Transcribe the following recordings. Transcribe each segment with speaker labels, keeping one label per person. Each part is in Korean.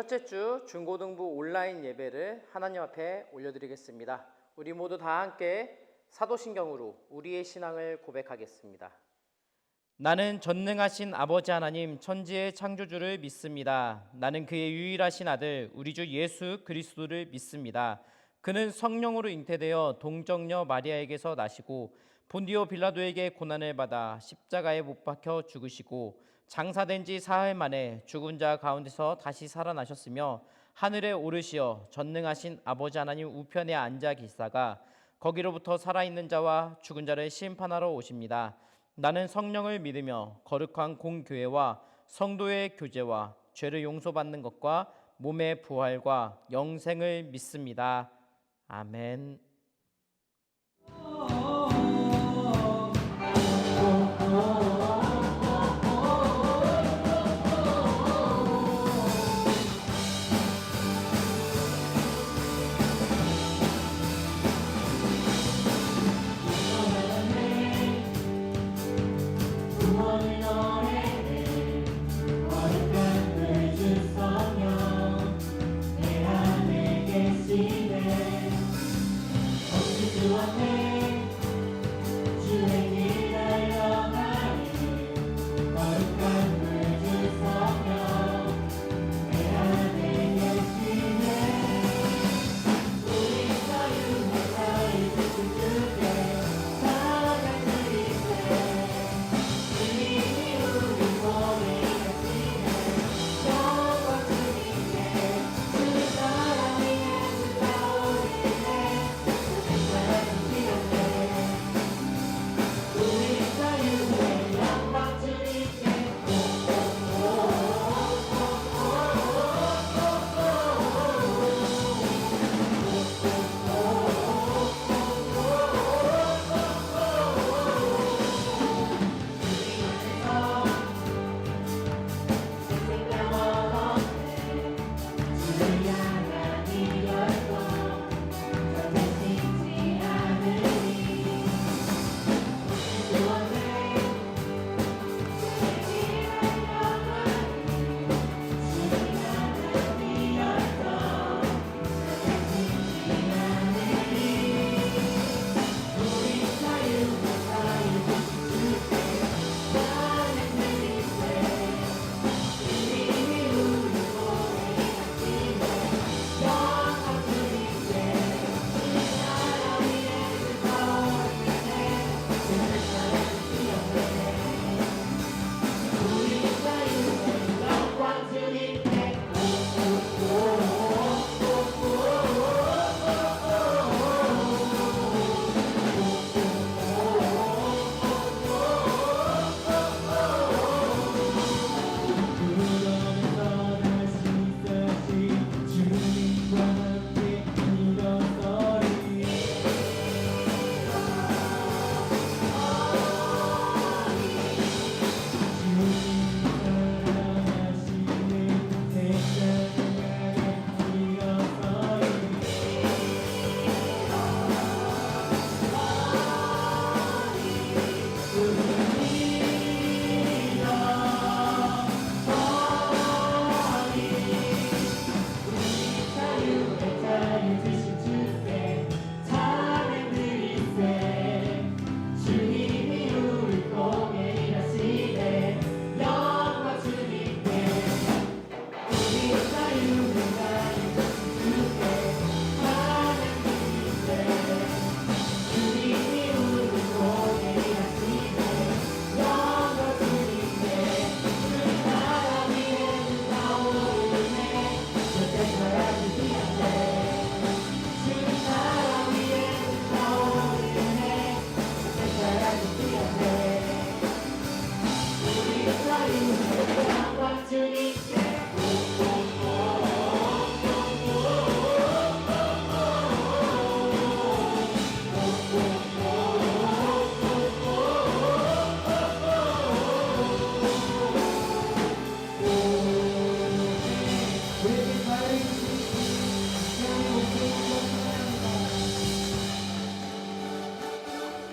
Speaker 1: 첫째 주 중고등부 온라인 예배를 하나님 앞에 올려드리겠습니다. 우리 모두 다 함께 사도신경으로 우리의 신앙을 고백하겠습니다. 나는 전능하신 아버지 하나님 천지의 창조주를 믿습니다. 나는 그의 유일하신 아들 우리 주 예수 그리스도를 믿습니다. 그는 성령으로 잉태되어 동정녀 마리아에게서 나시고 본디오 빌라도에게 고난을 받아 십자가에 못 박혀 죽으시고 장사된 지 사흘 만에 죽은 자 가운데서 다시 살아나셨으며 하늘에 오르시어 전능하신 아버지 하나님 우편에 앉아 계시다가 거기로부터 살아있는 자와 죽은 자를 심판하러 오십니다. 나는 성령을 믿으며 거룩한 공교회와 성도의 교제와 죄를 용서받는 것과 몸의 부활과 영생을 믿습니다. 아멘.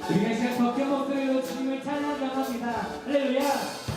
Speaker 2: 우리가 이 시간 덕현 목소리로 주님을 찬양하며 합니다. 할렐루야.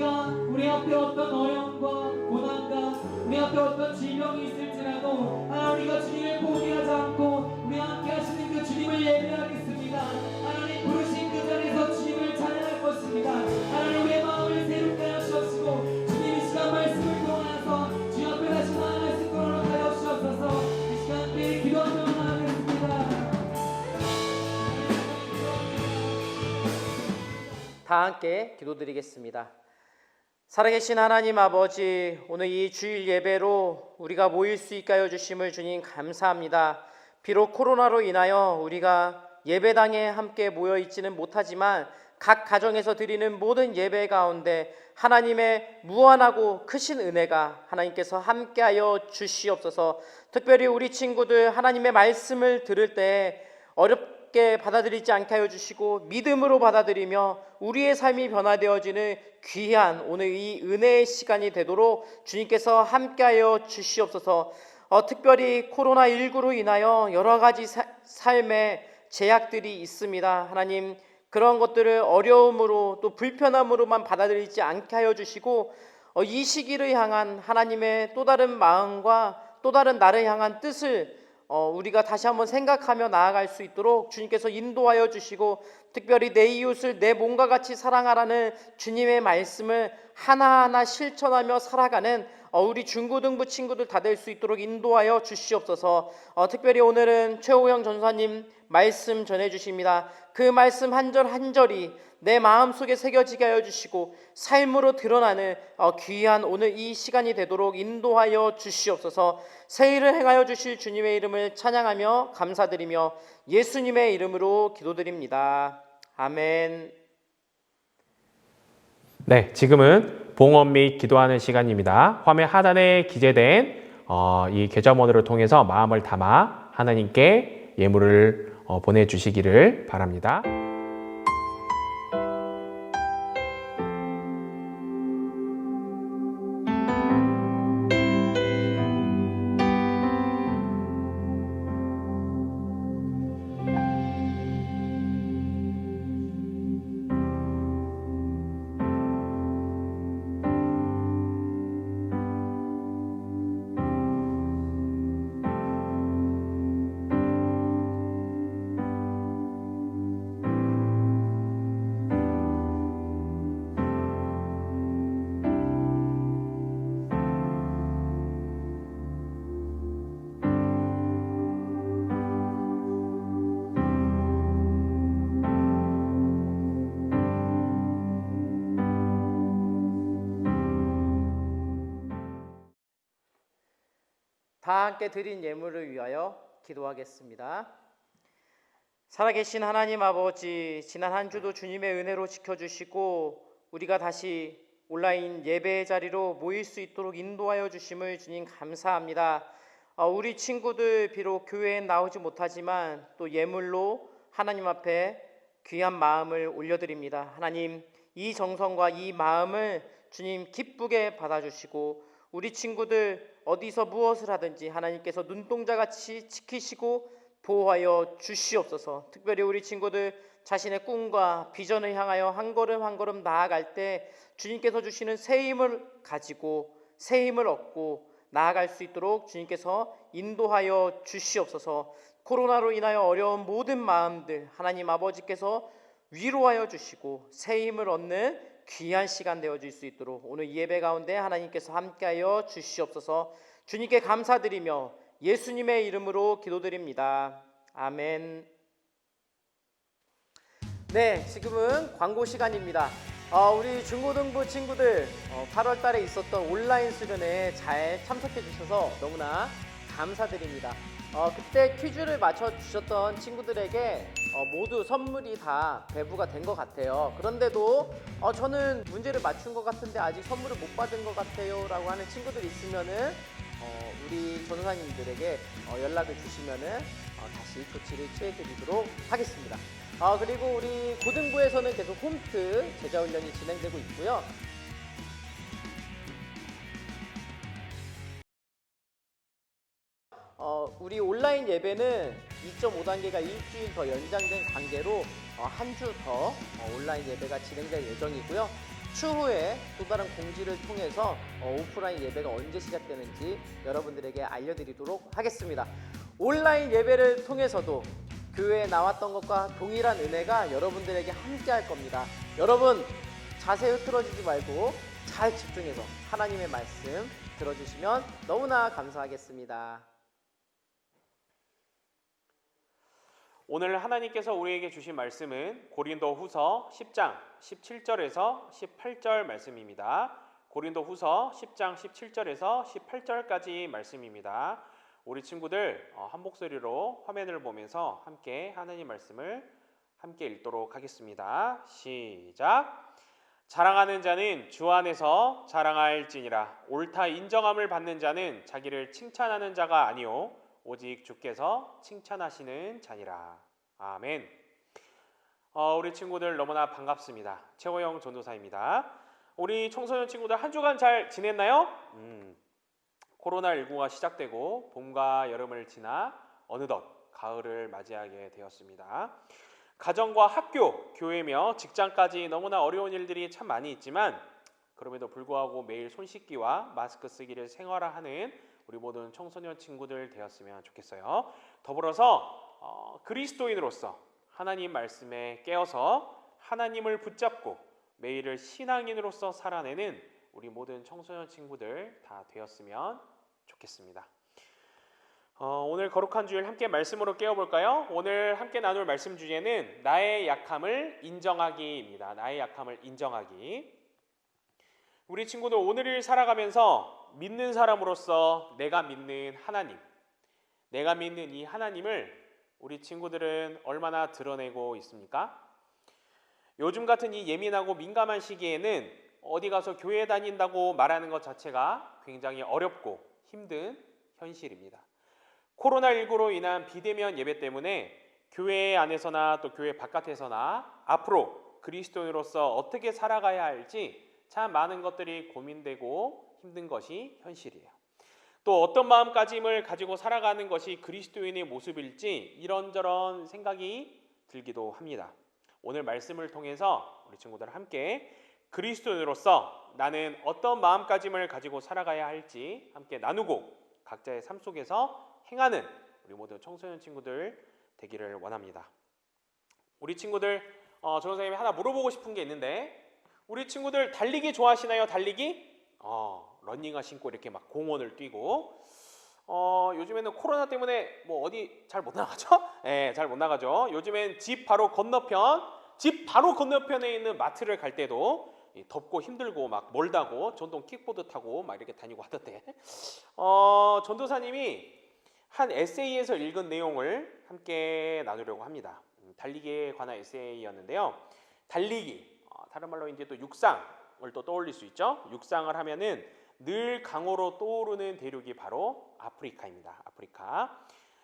Speaker 2: 우리 앞에 어떤 어려움과 고난과 우리 앞에 어떤 질병이 있을지라도 우리가 주님을 포기하지 않고 우리 함께 하시는 그 주님을 예배하겠습니다. 하나님 부르신 그 자리에서 주님을 찬양할 것입니다. 하나님 우리의 마음을 새롭게 하시옵시고 주님 이 시간 말씀을 통하여서 주 앞에 다시 나아갈 수 있도록 하여 주옵소서. 이 시간 함께 기도하며 나아가겠습니다.
Speaker 1: 다 함께 기도드리겠습니다. 살아계신 하나님 아버지, 오늘 이 주일 예배로 우리가 모일 수 있게 하여 주심을 주님 감사합니다. 비록 코로나로 인하여 우리가 예배당에 함께 모여 있지는 못하지만 각 가정에서 드리는 모든 예배 가운데 하나님의 무한하고 크신 은혜가 하나님께서 함께하여 주시옵소서. 특별히 우리 친구들 하나님의 말씀을 들을 때 어렵게 받아들이지 않게 하여 주시고 믿음으로 받아들이며 우리의 삶이 변화되어지는 귀한 오늘 이 은혜의 시간이 되도록 주님께서 함께하여 주시옵소서. 특별히 코로나19로 인하여 여러 가지 삶의 제약들이 있습니다. 하나님, 그런 것들을 어려움으로 또 불편함으로만 받아들이지 않게 하여 주시고 이 시기를 향한 하나님의 또 다른 마음과 또 다른 나를 향한 뜻을 우리가 다시 한번 생각하며 나아갈 수 있도록 주님께서 인도하여 주시고, 특별히 내 이웃을 내 몸과 같이 사랑하라는 주님의 말씀을 하나하나 실천하며 살아가는 우리 중고등부 친구들 다 될 수 있도록 인도하여 주시옵소서. 특별히 오늘은 최호영 전사님 말씀 전해주십니다. 그 말씀 한 절 한 절이 내 마음속에 새겨지게 하여 주시고 삶으로 드러나는 귀한 오늘 이 시간이 되도록 인도하여 주시옵소서. 새 일을 행하여 주실 주님의 이름을 찬양하며 감사드리며 예수님의 이름으로 기도드립니다. 아멘.
Speaker 3: 네, 지금은 봉헌 및 기도하는 시간입니다. 화면 하단에 기재된 이 계좌번호를 통해서 마음을 담아 하나님께 예물을 보내주시기를 바랍니다.
Speaker 1: 다 함께 드린 예물을 위하여 기도하겠습니다. 살아계신 하나님 아버지, 지난 한 주도 주님의 은혜로 지켜주시고 우리가 다시 온라인 예배의 자리로 모일 수 있도록 인도하여 주심을 주님 감사합니다. 우리 친구들 비록 교회에 나오지 못하지만 또 예물로 하나님 앞에 귀한 마음을 올려드립니다. 하나님, 이 정성과 이 마음을 주님 기쁘게 받아주시고 우리 친구들 어디서 무엇을 하든지 하나님께서 눈동자같이 지키시고 보호하여 주시옵소서. 특별히 우리 친구들 자신의 꿈과 비전을 향하여 한 걸음 한 걸음 나아갈 때 주님께서 주시는 새 힘을 가지고 새 힘을 얻고 나아갈 수 있도록 주님께서 인도하여 주시옵소서. 코로나로 인하여 어려운 모든 마음들 하나님 아버지께서 위로하여 주시고 새 힘을 얻는 귀한 시간 되어질 수 있도록 오늘 예배 가운데 하나님께서 함께하여 주시옵소서. 주님께 감사드리며 예수님의 이름으로 기도드립니다. 아멘. 네, 지금은 광고 시간입니다. 우리 중고등부 친구들 8월 달에 있었던 온라인 수련회에 잘 참석해 주셔서 너무나 감사드립니다. 그때 퀴즈를 맞춰주셨던 친구들에게 모두 선물이 다 배부가 된 것 같아요. 그런데도 저는 문제를 맞춘 것 같은데 아직 선물을 못 받은 것 같아요 라고 하는 친구들이 있으면은 우리 전사님들에게 연락을 주시면은 다시 조치를 취해드리도록 하겠습니다. 그리고 우리 고등부에서는 계속 홈트 제자훈련이 진행되고 있고요. 우리 온라인 예배는 2.5단계가 일주일 더 연장된 관계로 한 주 더 온라인 예배가 진행될 예정이고요. 추후에 또 다른 공지를 통해서 오프라인 예배가 언제 시작되는지 여러분들에게 알려드리도록 하겠습니다. 온라인 예배를 통해서도 교회에 나왔던 것과 동일한 은혜가 여러분들에게 함께 할 겁니다. 여러분 자세 흐트러지지 말고 잘 집중해서 하나님의 말씀 들어주시면 너무나 감사하겠습니다.
Speaker 3: 오늘 하나님께서 우리에게 주신 말씀은 고린도후서 10장 17절에서 18절 말씀입니다. 고린도후서 10장 17절에서 18절까지 말씀입니다. 우리 친구들 한 목소리로 화면을 보면서 함께 하나님 말씀을 함께 읽도록 하겠습니다. 시작. 자랑하는 자는 주 안에서 자랑할지니라. 옳다 인정함을 받는 자는 자기를 칭찬하는 자가 아니요 오직 주께서 칭찬하시는 자니라. 아멘. 우리 친구들 너무나 반갑습니다. 최호영 전도사입니다. 우리 청소년 친구들 한 주간 잘 지냈나요? 코로나19가 시작되고 봄과 여름을 지나 어느덧 가을을 맞이하게 되었습니다. 가정과 학교, 교회며 직장까지 너무나 어려운 일들이 참 많이 있지만 그럼에도 불구하고 매일 손 씻기와 마스크 쓰기를 생활화하는 우리 모든 청소년 친구들 되었으면 좋겠어요. 더불어서 그리스도인으로서 하나님 말씀에 깨어서 하나님을 붙잡고 매일을 신앙인으로서 살아내는 우리 모든 청소년 친구들 다 되었으면 좋겠습니다. 오늘 거룩한 주일 함께 말씀으로 깨어볼까요? 오늘 함께 나눌 말씀 주제는 나의 약함을 인정하기입니다. 나의 약함을 인정하기. 우리 친구들 오늘을 살아가면서 믿는 사람으로서 내가 믿는 하나님, 내가 믿는 이 하나님을 우리 친구들은 얼마나 드러내고 있습니까? 요즘 같은 이 예민하고 민감한 시기에는 어디 가서 교회 다닌다고 말하는 것 자체가 굉장히 어렵고 힘든 현실입니다. 코로나19로 인한 비대면 예배 때문에 교회 안에서나 또 교회 바깥에서나 앞으로 그리스도인으로서 어떻게 살아가야 할지 참 많은 것들이 고민되고 힘든 것이 현실이에요. 또 어떤 마음가짐을 가지고 살아가는 것이 그리스도인의 모습일지 이런저런 생각이 들기도 합니다. 오늘 말씀을 통해서 우리 친구들 함께 그리스도인으로서 나는 어떤 마음가짐을 가지고 살아가야 할지 함께 나누고 각자의 삶 속에서 행하는 우리 모든 청소년 친구들 되기를 원합니다. 우리 친구들 전도사님이 하나 물어보고 싶은 게 있는데 우리 친구들 달리기 좋아하시나요? 달리기? 러닝화 신고 이렇게 막 공원을 뛰고 요즘에는 코로나 때문에 뭐 어디 잘 못 나가죠? 네, 잘 못 나가죠. 요즘엔 집 바로 건너편에 있는 마트를 갈 때도 덥고 힘들고 막 멀다고 전동 킥보드 타고 막 이렇게 다니고 하던데 전도사님이 한 에세이에서 읽은 내용을 함께 나누려고 합니다. 달리기에 관한 에세이였는데요. 달리기, 다른 말로 이제 또 육상을 또 떠올릴 수 있죠. 육상을 하면은 늘 강으로 떠오르는 대륙이 바로 아프리카입니다. 아프리카.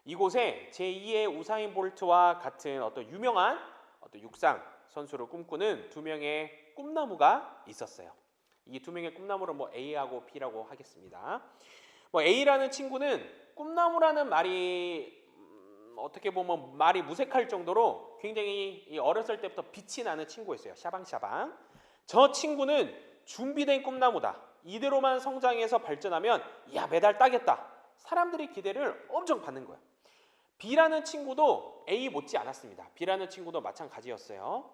Speaker 3: 이곳에 제2의 우사인 볼트와 같은 어떤 유명한 육상 선수를 꿈꾸는 두 명의 꿈나무가 있었어요. 이 두 명의 꿈나무를 A하고 B라고 하겠습니다. A라는 친구는 꿈나무라는 말이 어떻게 보면 말이 무색할 정도로 굉장히 어렸을 때부터 빛이 나는 친구였어요. 샤방샤방. 저 친구는 준비된 꿈나무다. 이대로만 성장해서 발전하면 메달 따겠다. 사람들이 기대를 엄청 받는 거예요. B라는 친구도 A 못지 않았습니다. B라는 친구도 마찬가지였어요.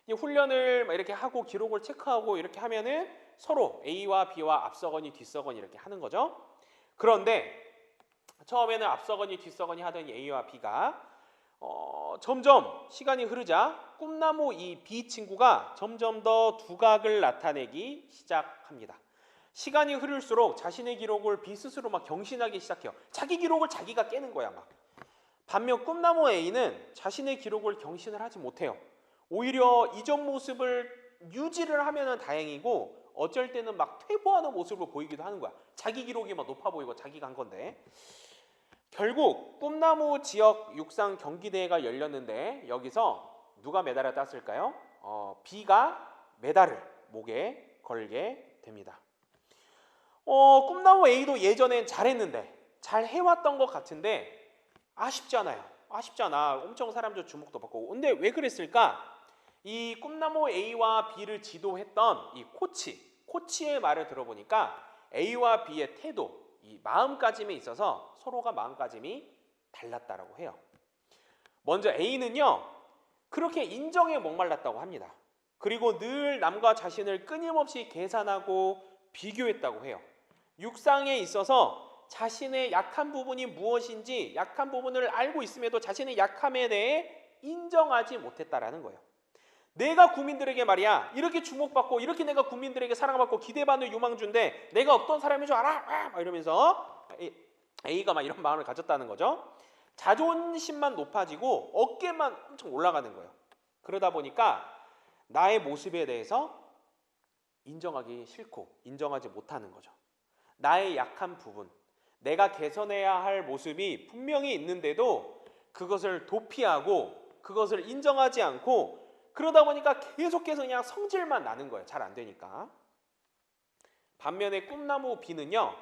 Speaker 3: 이 훈련을 이렇게 하고 기록을 체크하고 이렇게 하면은 서로 A와 B와 앞서거니 뒤서거니 이렇게 하는 거죠. 그런데 처음에는 앞서거니 뒤서거니 하던 A와 B가 점점 시간이 흐르자 꿈나무 이 B 친구가 점점 더 두각을 나타내기 시작합니다. 시간이 흐를수록 자신의 기록을 B 스스로 막 경신하기 시작해요. 자기 기록을 자기가 깨는 거야 막. 반면 꿈나무 A는 자신의 기록을 경신을 하지 못해요. 오히려 이전 모습을 유지를 하면은 다행이고 어쩔 때는 막 퇴보하는 모습을 보이기도 하는 거야. 자기 기록이 막 높아 보이고 자기가 한 건데. 결국 꿈나무 지역 육상 경기대회가 열렸는데 여기서 누가 메달을 땄을까요? B가 메달을 목에 걸게 됩니다. 꿈나무 A도 예전엔 잘했는데 잘 해왔던 것 같은데 아쉽잖아요. 아쉽잖아. 엄청 사람들 주목도 받고. 근데 왜 그랬을까? 이 꿈나무 A와 B를 지도했던 이 코치의 말을 들어보니까 A와 B의 태도, 이 마음가짐에 있어서 서로가 마음가짐이 달랐다라고 해요. 먼저 A는요, 그렇게 인정에 목말랐다고 합니다. 그리고 늘 남과 자신을 끊임없이 계산하고 비교했다고 해요. 육상에 있어서 자신의 약한 부분이 무엇인지 약한 부분을 알고 있음에도 자신의 약함에 대해 인정하지 못했다라는 거예요. 내가 국민들에게 말이야 이렇게 주목받고 이렇게 내가 국민들에게 사랑받고 기대받는 유망주인데 내가 어떤 사람인 줄 알아? 막 이러면서 A가 막 이런 마음을 가졌다는 거죠. 자존심만 높아지고 어깨만 엄청 올라가는 거예요. 그러다 보니까 나의 모습에 대해서 인정하기 싫고 인정하지 못하는 거죠. 나의 약한 부분, 내가 개선해야 할 모습이 분명히 있는데도 그것을 도피하고 그것을 인정하지 않고 그러다 보니까 계속해서 그냥 성질만 나는 거예요. 잘 안 되니까. 반면에 꿈나무 B는요,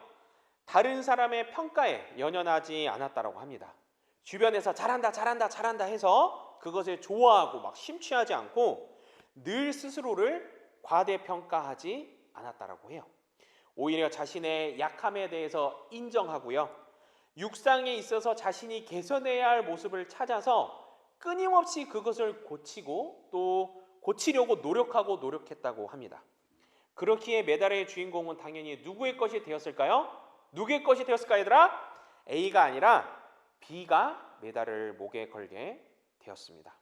Speaker 3: 다른 사람의 평가에 연연하지 않았다라고 합니다. 주변에서 잘한다 해서 그것을 좋아하고 막 심취하지 않고 늘 스스로를 과대평가하지 않았다라고 해요. 오히려 자신의 약함에 대해서 인정하고요. 육상에 있어서 자신이 개선해야 할 모습을 찾아서 끊임없이 그것을 고치고 또 고치려고 노력했다고 합니다. 그렇기에 메달의 주인공은 당연히 누구의 것이 되었을까요? 누구의 것이 되었을까요, 얘들아? A가 아니라 B가 메달을 목에 걸게 되었습니다.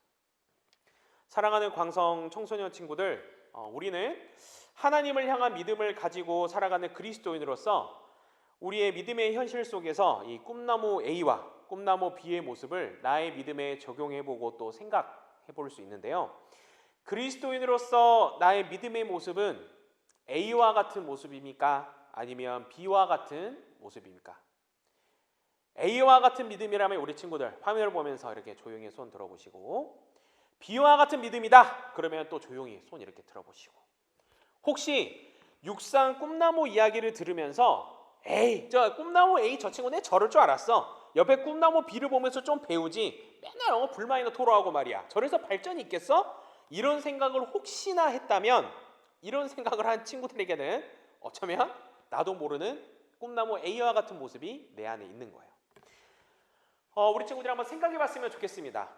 Speaker 3: 사랑하는 광성 청소년 친구들, 우리는 하나님을 향한 믿음을 가지고 살아가는 그리스도인으로서 우리의 믿음의 현실 속에서 이 꿈나무 A와 꿈나무 B의 모습을 나의 믿음에 적용해보고 또 생각해볼 수 있는데요. 그리스도인으로서 나의 믿음의 모습은 A와 같은 모습입니까? 아니면 B와 같은 모습입니까? A와 같은 믿음이라면 우리 친구들 화면을 보면서 이렇게 조용히 손 들어보시고, B와 같은 믿음이다 그러면 또 조용히 손 이렇게 들어보시고, 혹시 육상 꿈나무 이야기를 들으면서 에이 저 꿈나무 A 저 친구 내 저럴 줄 알았어, 옆에 꿈나무 B를 보면서 좀 배우지 맨날 불만이나 토로하고 말이야 저래서 발전이 있겠어? 이런 생각을 혹시나 했다면, 이런 생각을 한 친구들에게는 어쩌면 나도 모르는 꿈나무 A와 같은 모습이 내 안에 있는 거예요. 우리 친구들이 한번 생각해 봤으면 좋겠습니다.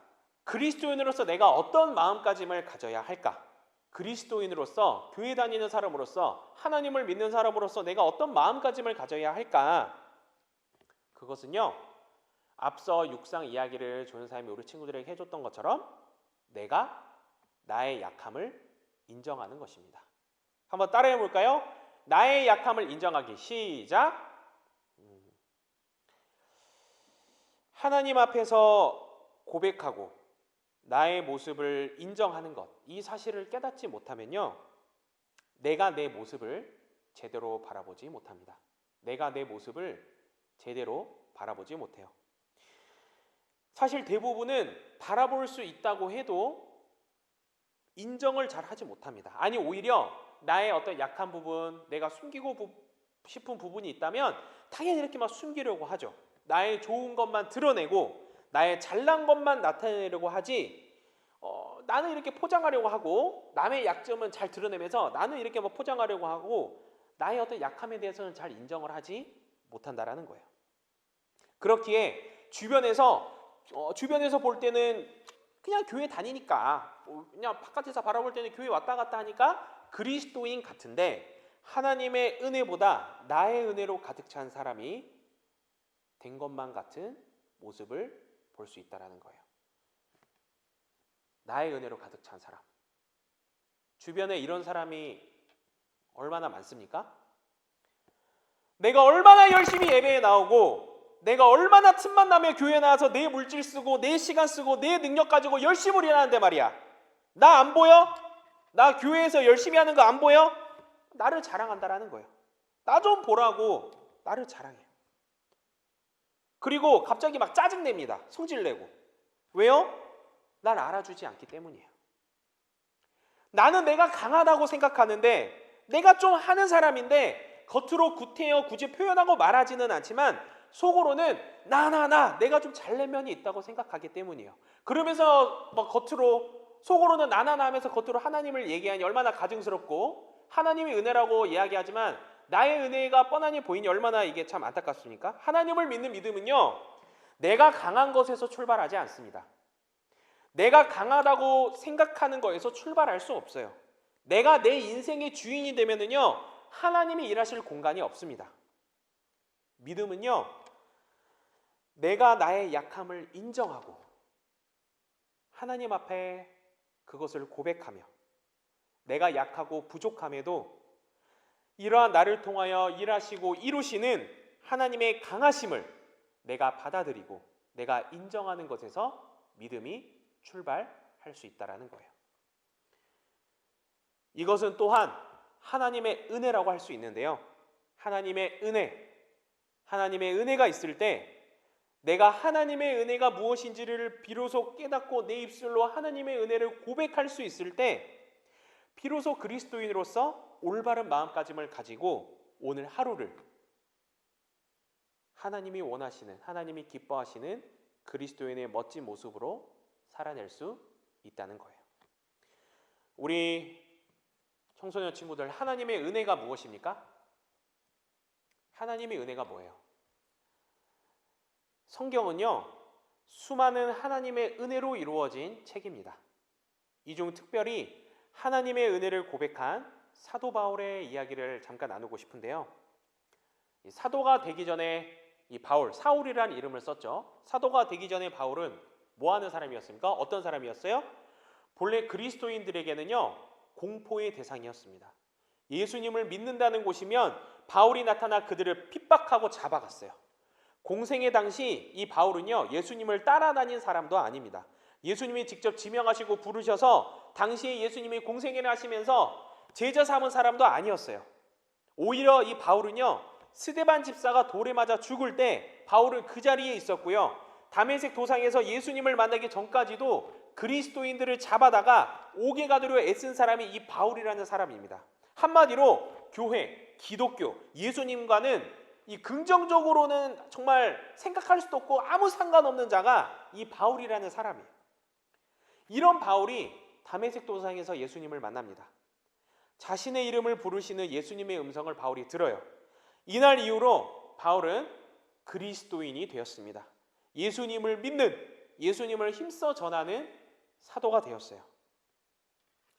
Speaker 3: 그리스도인으로서 내가 어떤 마음가짐을 가져야 할까? 그리스도인으로서, 교회 다니는 사람으로서, 하나님을 믿는 사람으로서 내가 어떤 마음가짐을 가져야 할까? 그것은요, 앞서 육상 이야기를 조연사님이 우리 친구들에게 해줬던 것처럼 내가 나의 약함을 인정하는 것입니다. 한번 따라해 볼까요? 나의 약함을 인정하기. 시작. 하나님 앞에서 고백하고 나의 모습을 인정하는 것, 이 사실을 깨닫지 못하면요, 내가 내 모습을 제대로 바라보지 못합니다. 내가 내 모습을 제대로 바라보지 못해요. 사실 대부분은 바라볼 수 있다고 해도 인정을 잘 하지 못합니다. 아니 오히려 나의 어떤 약한 부분, 내가 숨기고 싶은 부분이 있다면 당연히 이렇게 막 숨기려고 하죠. 나의 좋은 것만 드러내고 나의 잘난 것만 나타내려고 하지, 나는 이렇게 포장하려고 하고 남의 약점은 잘 드러내면서 나는 이렇게 뭐 포장하려고 하고 나의 어떤 약함에 대해서는 잘 인정을 하지 못한다라는 거예요. 그렇기에 주변에서 볼 때는 그냥 교회 다니니까, 그냥 바깥에서 바라볼 때는 교회 왔다 갔다 하니까 그리스도인 같은데 하나님의 은혜보다 나의 은혜로 가득 찬 사람이 된 것만 같은 모습을 볼 수 있다는 거예요. 나의 은혜로 가득 찬 사람. 주변에 이런 사람이 얼마나 많습니까? 내가 얼마나 열심히 예배에 나오고 내가 얼마나 틈만 나면 교회 나와서 내 물질 쓰고 내 시간 쓰고 내 능력 가지고 열심히 일하는데 말이야, 나 안 보여? 나 교회에서 열심히 하는 거 안 보여? 나를 자랑한다라는 거예요. 나 좀 보라고 나를 자랑해. 그리고 갑자기 막 짜증냅니다. 성질내고. 왜요? 날 알아주지 않기 때문이에요. 나는 내가 강하다고 생각하는데, 내가 좀 하는 사람인데 겉으로 구태여 굳이 표현하고 말하지는 않지만 속으로는 내가 좀 잘난 면이 있다고 생각하기 때문이에요. 그러면서 막 겉으로 속으로는 나나나하면서 겉으로 하나님을 얘기하니 얼마나 가증스럽고 하나님의 은혜라고 이야기하지만 나의 은혜가 뻔하니 보이니 얼마나 이게 참 안타깝습니까? 하나님을 믿는 믿음은요, 내가 강한 것에서 출발하지 않습니다. 내가 강하다고 생각하는 거에서 출발할 수 없어요. 내가 내 인생의 주인이 되면은요, 하나님이 일하실 공간이 없습니다. 믿음은요, 내가 나의 약함을 인정하고 하나님 앞에 그것을 고백하며 내가 약하고 부족함에도 이러한 나를 통하여 일하시고 이루시는 하나님의 강하심을 내가 받아들이고 내가 인정하는 것에서 믿음이 출발할 수 있다는 거예요. 이것은 또한 하나님의 은혜라고 할 수 있는데요. 하나님의 은혜가 있을 때 내가 하나님의 은혜가 무엇인지를 비로소 깨닫고 내 입술로 하나님의 은혜를 고백할 수 있을 때 비로소 그리스도인으로서 올바른 마음가짐을 가지고 오늘 하루를 하나님이 원하시는, 하나님이 기뻐하시는 그리스도인의 멋진 모습으로 살아낼 수 있다는 거예요. 우리 청소년 친구들, 하나님의 은혜가 무엇입니까? 하나님의 은혜가 뭐예요? 성경은요, 수많은 하나님의 은혜로 이루어진 책입니다. 이 중 특별히 하나님의 은혜를 고백한 사도 바울의 이야기를 잠깐 나누고 싶은데요. 이 사도가 되기 전에 이 바울, 사울이라는 이름을 썼죠. 사도가 되기 전에 바울은 뭐 하는 사람이었습니까? 어떤 사람이었어요? 본래 그리스도인들에게는요, 공포의 대상이었습니다. 예수님을 믿는다는 곳이면 바울이 나타나 그들을 핍박하고 잡아갔어요. 공생의 당시 이 바울은요, 예수님을 따라다닌 사람도 아닙니다. 예수님이 직접 지명하시고 부르셔서 당시에 예수님이 공생애를 하시면서 제자 삼은 사람도 아니었어요. 오히려 이 바울은요, 스데반 집사가 돌에 맞아 죽을 때 바울은 그 자리에 있었고요, 다메섹 도상에서 예수님을 만나기 전까지도 그리스도인들을 잡아다가 옥에 가두려 애쓴 사람이 이 바울이라는 사람입니다. 한마디로 교회, 기독교, 예수님과는 이 긍정적으로는 정말 생각할 수도 없고 아무 상관없는 자가 이 바울이라는 사람이에요. 이런 바울이 다메섹 도상에서 예수님을 만납니다. 자신의 이름을 부르시는 예수님의 음성을 바울이 들어요. 이날 이후로 바울은 그리스도인이 되었습니다. 예수님을 믿는, 예수님을 힘써 전하는 사도가 되었어요.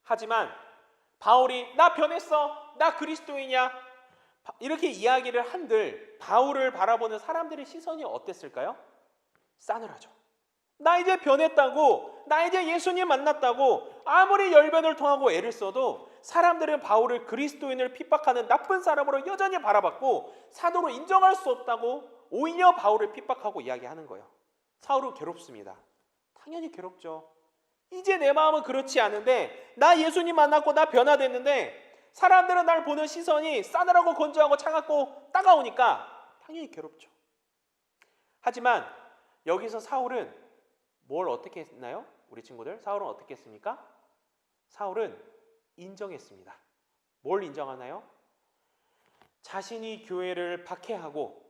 Speaker 3: 하지만 바울이 나 변했어, 나 그리스도인이야, 이렇게 이야기를 한들 바울을 바라보는 사람들의 시선이 어땠을까요? 싸늘하죠. 나 이제 변했다고, 나 이제 예수님 만났다고 아무리 열변을 통하고 애를 써도 사람들은 바울을 그리스도인을 핍박하는 나쁜 사람으로 여전히 바라봤고 사도로 인정할 수 없다고 오히려 바울을 핍박하고 이야기하는 거예요. 사울은 괴롭습니다. 당연히 괴롭죠. 이제 내 마음은 그렇지 않은데, 나 예수님 만났고 나 변화됐는데 사람들은 날 보는 시선이 싸늘하고 건조하고 차갑고 따가우니까 당연히 괴롭죠. 하지만 여기서 사울은 뭘 어떻게 했나요? 우리 친구들, 사울은 어떻게 했습니까? 사울은 인정했습니다. 뭘 인정하나요? 자신이 교회를 박해하고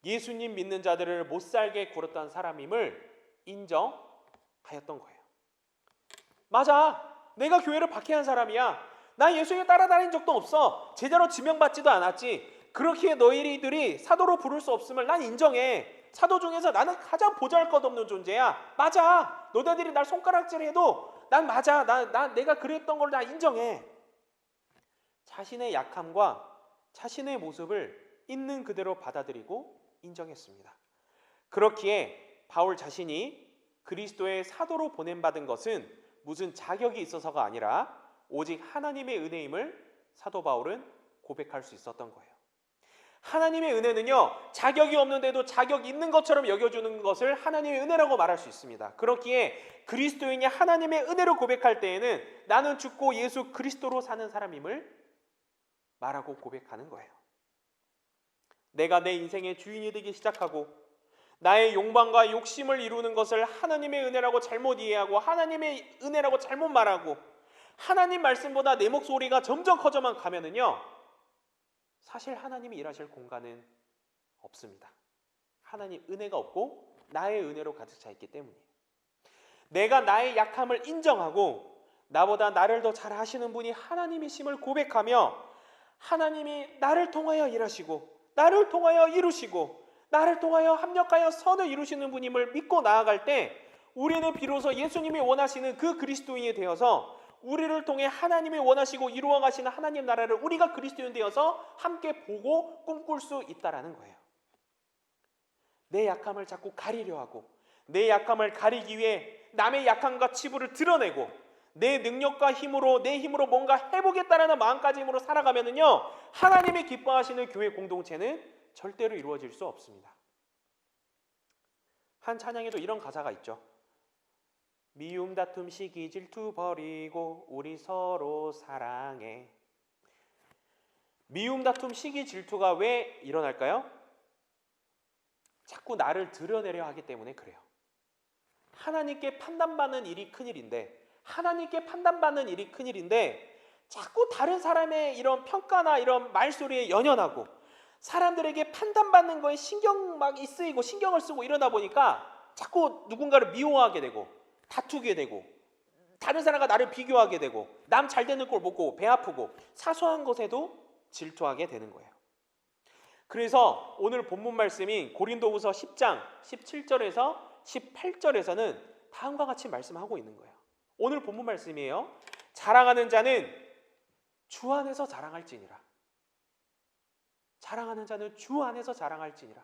Speaker 3: 예수님 믿는 자들을 못살게 굴었던 사람임을 인정하였던 거예요. 맞아, 내가 교회를 박해한 사람이야. 나 예수님 따라다닌 적도 없어. 제자로 지명받지도 않았지. 그렇게 너희들이 사도로 부를 수 없음을 난 인정해. 사도 중에서 나는 가장 보잘것없는 존재야. 맞아, 너희들이 날 손가락질해도 난 맞아. 내가 그랬던 걸 나 인정해. 자신의 약함과 자신의 모습을 있는 그대로 받아들이고 인정했습니다. 그렇기에 바울 자신이 그리스도의 사도로 보냄받은 것은 무슨 자격이 있어서가 아니라 오직 하나님의 은혜임을 사도 바울은 고백할 수 있었던 거예요. 하나님의 은혜는요, 자격이 없는데도 자격 있는 것처럼 여겨주는 것을 하나님의 은혜라고 말할 수 있습니다. 그렇기에 그리스도인이 하나님의 은혜를 고백할 때에는 나는 죽고 예수 그리스도로 사는 사람임을 말하고 고백하는 거예요. 내가 내 인생의 주인이 되기 시작하고 나의 욕망과 욕심을 이루는 것을 하나님의 은혜라고 잘못 이해하고 하나님의 은혜라고 잘못 말하고 하나님 말씀보다 내 목소리가 점점 커져만 가면은요, 사실 하나님이 일하실 공간은 없습니다. 하나님 은혜가 없고 나의 은혜로 가득 차 있기 때문이에요. 내가 나의 약함을 인정하고 나보다 나를 더 잘 아시는 분이 하나님이심을 고백하며 하나님이 나를 통하여 일하시고 나를 통하여 이루시고 나를 통하여 합력하여 선을 이루시는 분임을 믿고 나아갈 때 우리는 비로소 예수님이 원하시는 그 그리스도인이 되어서 우리를 통해 하나님이 원하시고 이루어 가시는 하나님 나라를 우리가 그리스도인 되어서 함께 보고 꿈꿀 수 있다라는 거예요. 내 약함을 자꾸 가리려 하고 내 약함을 가리기 위해 남의 약함과 치부를 드러내고 내 능력과 힘으로 내 힘으로 뭔가 해보겠다라는 마음가짐으로 살아가면은요, 하나님이 기뻐하시는 교회 공동체는 절대로 이루어질 수 없습니다. 한 찬양에도 이런 가사가 있죠. 미움 다툼 시기 질투 버리고 우리 서로 사랑해. 미움 다툼 시기 질투가 왜 일어날까요? 자꾸 나를 드러내려 하기 때문에 그래요. 하나님께 판단받는 일이 큰일인데 자꾸 다른 사람의 이런 평가나 이런 말소리에 연연하고 사람들에게 판단받는 거에 신경 막 쓰이고 신경을 쓰고 이러다 보니까 자꾸 누군가를 미워하게 되고 다투게 되고 다른 사람과 나를 비교하게 되고 남 잘 되는 걸 보고 배 아프고 사소한 것에도 질투하게 되는 거예요. 그래서 오늘 본문 말씀인 고린도후서 10장 17절에서 18절에서는 다음과 같이 말씀하고 있는 거예요. 오늘 본문 말씀이에요. 자랑하는 자는 주 안에서 자랑할지니라. 자랑하는 자는 주 안에서 자랑할지니라.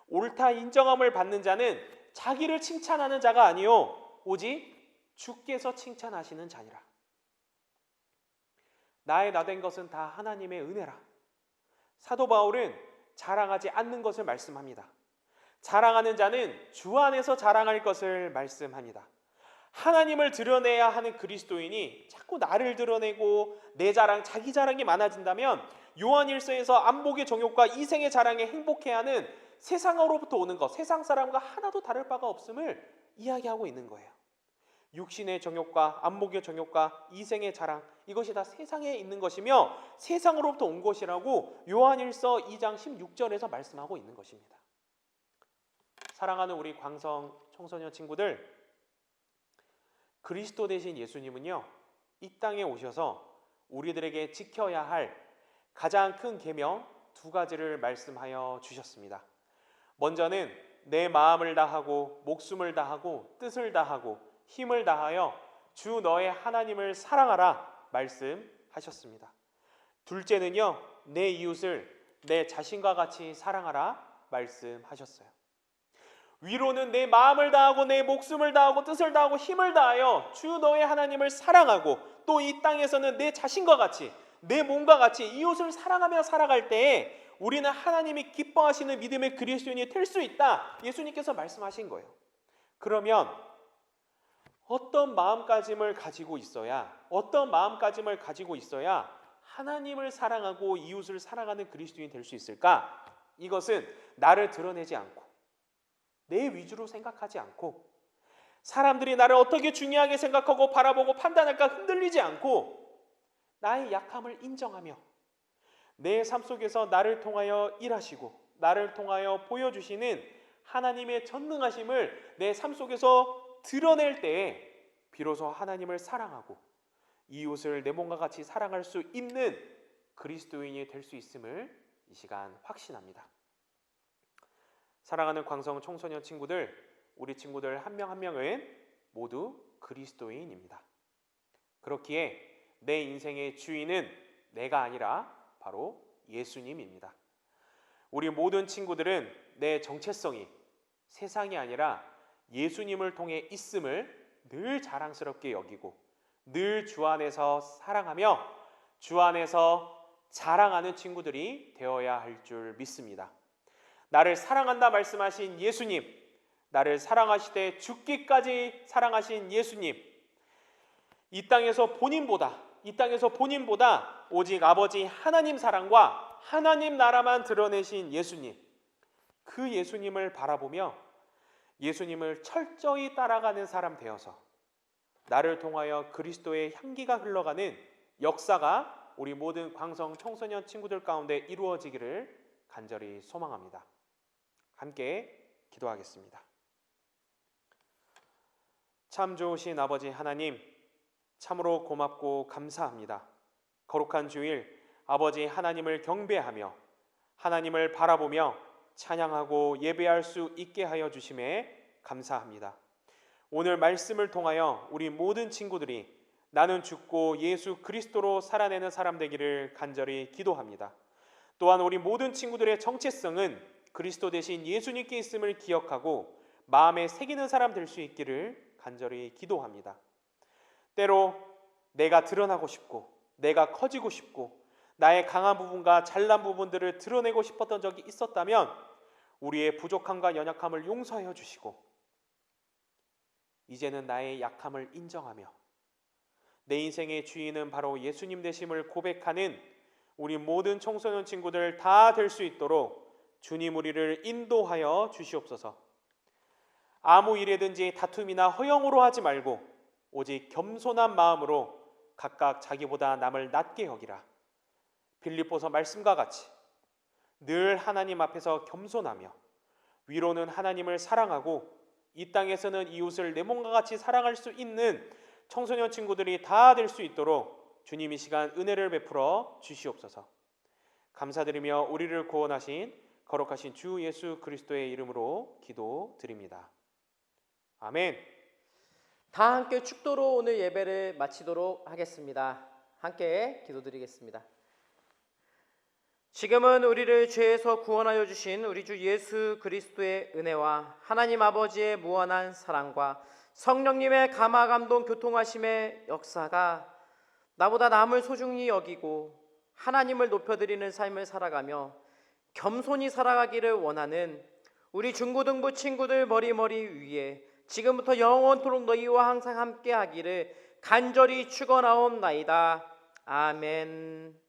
Speaker 3: 옳다 인정함을 받는 자는 자기를 칭찬하는 자가 아니요 오직 주께서 칭찬하시는 자니라. 나의 나된 것은 다 하나님의 은혜라. 사도 바울은 자랑하지 않는 것을 말씀합니다. 자랑하는 자는 주 안에서 자랑할 것을 말씀합니다. 하나님을 드러내야 하는 그리스도인이 자꾸 나를 드러내고 내 자랑, 자기 자랑이 많아진다면 요한일서에서 안목의 정욕과 이생의 자랑에 행복해하는 세상으로부터 오는 것, 세상 사람과 하나도 다를 바가 없음을 이야기하고 있는 거예요. 육신의 정욕과 안목의 정욕과 이생의 자랑, 이것이 다 세상에 있는 것이며 세상으로부터 온 것이라고 요한일서 2장 16절에서 말씀하고 있는 것입니다. 사랑하는 우리 광성 청소년 친구들, 그리스도 되신 예수님은요, 이 땅에 오셔서 우리들에게 지켜야 할 가장 큰 계명 2가지를 말씀하여 주셨습니다. 먼저는 내 마음을 다하고 목숨을 다하고 뜻을 다하고 힘을 다하여 주 너의 하나님을 사랑하라 말씀하셨습니다. 둘째는요, 내 이웃을 내 자신과 같이 사랑하라 말씀하셨어요. 위로는 내 마음을 다하고 내 목숨을 다하고 뜻을 다하고 힘을 다하여 주 너의 하나님을 사랑하고 또 이 땅에서는 내 자신과 같이 내 몸과 같이 이웃을 사랑하며 살아갈 때에 우리는 하나님이 기뻐하시는 믿음의 그리스도인이 될 수 있다. 예수님께서 말씀하신 거예요. 그러면 어떤 마음가짐을 가지고 있어야 하나님을 사랑하고 이웃을 사랑하는 그리스도인이 될 수 있을까? 이것은 나를 드러내지 않고 내 위주로 생각하지 않고 사람들이 나를 어떻게 중요하게 생각하고 바라보고 판단할까 흔들리지 않고 나의 약함을 인정하며 내 삶 속에서 나를 통하여 일하시고 나를 통하여 보여주시는 하나님의 전능하심을 내 삶 속에서 드러낼 때에 비로소 하나님을 사랑하고 이웃을 내 몸과 같이 사랑할 수 있는 그리스도인이 될 수 있음을 이 시간 확신합니다. 사랑하는 광성 청소년 친구들, 우리 친구들 한 명 한 명은 모두 그리스도인입니다. 그렇기에 내 인생의 주인은 내가 아니라 바로 예수님입니다. 우리 모든 친구들은 내 정체성이 세상이 아니라 예수님을 통해 있음을 늘 자랑스럽게 여기고 늘 주 안에서 사랑하며 주 안에서 자랑하는 친구들이 되어야 할 줄 믿습니다. 나를 사랑한다 말씀하신 예수님, 나를 사랑하시되 죽기까지 사랑하신 예수님, 이 땅에서 본인보다 오직 아버지 하나님 사랑과 하나님 나라만 드러내신 예수님, 그 예수님을 바라보며 예수님을 철저히 따라가는 사람 되어서 나를 통하여 그리스도의 향기가 흘러가는 역사가 우리 모든 광성 청소년 친구들 가운데 이루어지기를 간절히 소망합니다. 함께 기도하겠습니다. 참 좋으신 아버지 하나님, 참으로 고맙고 감사합니다. 거룩한 주일 아버지 하나님을 경배하며 하나님을 바라보며 찬양하고 예배할 수 있게 하여 주심에 감사합니다. 오늘 말씀을 통하여 우리 모든 친구들이 나는 죽고 예수 그리스도로 살아내는 사람 되기를 간절히 기도합니다. 또한 우리 모든 친구들의 정체성은 그리스도 대신 예수님께 있음을 기억하고 마음에 새기는 사람 될 수 있기를 간절히 기도합니다. 때로 내가 드러나고 싶고 내가 커지고 싶고 나의 강한 부분과 잘난 부분들을 드러내고 싶었던 적이 있었다면 우리의 부족함과 연약함을 용서하여 주시고 이제는 나의 약함을 인정하며 내 인생의 주인은 바로 예수님 되심을 고백하는 우리 모든 청소년 친구들 다 될 수 있도록 주님 우리를 인도하여 주시옵소서. 아무 일에든지 다툼이나 허영으로 하지 말고 오직 겸손한 마음으로 각각 자기보다 남을 낮게 여기라. 빌립보서 말씀과 같이 늘 하나님 앞에서 겸손하며 위로는 하나님을 사랑하고 이 땅에서는 이웃을 내 몸과 같이 사랑할 수 있는 청소년 친구들이 다 될 수 있도록 주님 이 시간 은혜를 베풀어 주시옵소서. 감사드리며 우리를 구원하신 거룩하신 주 예수 그리스도의 이름으로 기도드립니다. 아멘.
Speaker 1: 다 함께 축도로 오늘 예배를 마치도록 하겠습니다. 함께 기도드리겠습니다. 지금은 우리를 죄에서 구원하여 주신 우리 주 예수 그리스도의 은혜와 하나님 아버지의 무한한 사랑과 성령님의 감화 감동 교통하심의 역사가 나보다 남을 소중히 여기고 하나님을 높여드리는 삶을 살아가며 겸손히 살아가기를 원하는 우리 중고등부 친구들 머리머리 위에 지금부터 영원토록 너희와 항상 함께 하기를 간절히 축원하옵나이다. 아멘.